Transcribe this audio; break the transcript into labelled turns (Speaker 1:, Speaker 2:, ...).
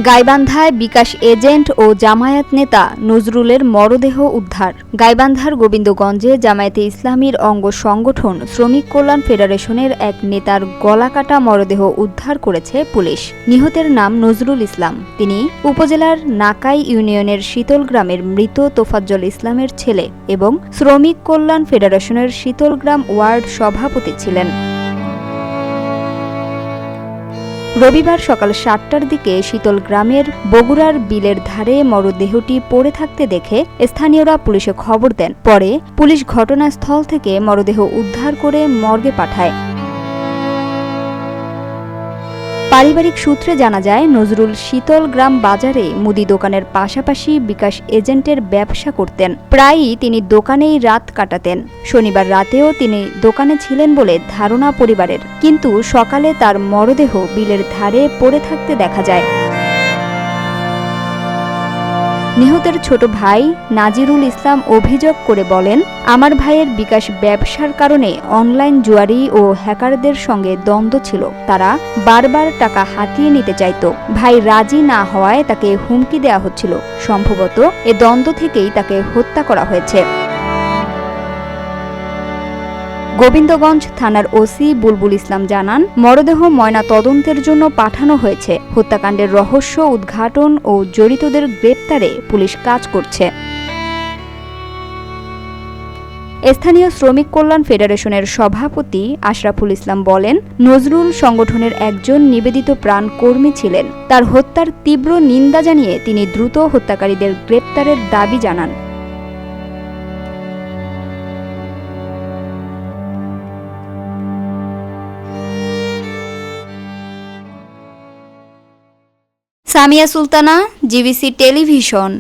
Speaker 1: গাইবান্ধায় বিকাশ agent ও জামায়াত নেতা নজরুলের মরদেহ উদ্ধার। গাইবান্ধার গোবিন্দগঞ্জে জামায়াতে ইসলামীর অঙ্গ সংগঠন শ্রমিক কল্যাণ ফেডারেশনের এক নেতার গলাকাটা মরদেহ উদ্ধার করেছে পুলিশ। নিহতের নাম নজরুল ইসলাম। তিনি উপজেলার নাকাই ইউনিয়নের শীতল গ্রামের মৃত তোফাজ্জল ইসলামের ছেলে এবং শ্রমিক কল্যাণ ফেডারেশনের শীতলগ্রাম ওয়ার্ড সভাপতি ছিলেন। রবিবার সকাল ৭টার দিকে শীতল গ্রামের বগুড়ার বিলের ধারে মরদেহটি পড়ে থাকতে দেখে স্থানীয়রা পুলিশে খবর দেন। পরে পুলিশ ঘটনাস্থল থেকে মরদেহ উদ্ধার করে মর্গে পাঠায়। পারিবারিক সূত্রে জানা যায়, নজরুল শীতল গ্রাম বাজারে মুদি দোকানের পাশাপাশি বিকাশ এজেন্টের ব্যবসা করতেন। প্রায়ই তিনি দোকানেই রাত কাটাতেন। শনিবার রাতেও তিনি দোকানে ছিলেন বলে ধারণা পরিবারের, কিন্তু সকালে তার মরদেহ বিলের ধারে পড়ে থাকতে দেখা যায়। নিহতের ছোট ভাই নাজিরুল ইসলাম অভিযোগ করে বলেন, আমার ভাইয়ের বিকাশ ব্যবসার কারণে অনলাইন জুয়ারি ও হ্যাকারদের সঙ্গে দ্বন্দ্ব ছিল। তারা বারবার টাকা হাতিয়ে নিতে চাইত। ভাই রাজি না হওয়ায় তাকে হুমকি দেওয়া হচ্ছিল। সম্ভবত এ দ্বন্দ্ব থেকেই তাকে হত্যা করা হয়েছে। গোবিন্দগঞ্জ থানার ওসি বুলবুল ইসলাম জানান, মরদেহ ময়না তদন্তের জন্য পাঠানো হয়েছে। হত্যাকাণ্ডের রহস্য উদ্ঘাটন ও জড়িতদের গ্রেপ্তারে পুলিশ কাজ করছে। স্থানীয় শ্রমিক কল্যাণ ফেডারেশনের সভাপতি আশরাফুল ইসলাম বলেন, নজরুল সংগঠনের একজন নিবেদিত প্রাণ কর্মী ছিলেন। তার হত্যার তীব্র নিন্দা জানিয়ে তিনি দ্রুত হত্যাকারীদের গ্রেপ্তারের দাবি জানান। Samia Sultana, GBC television.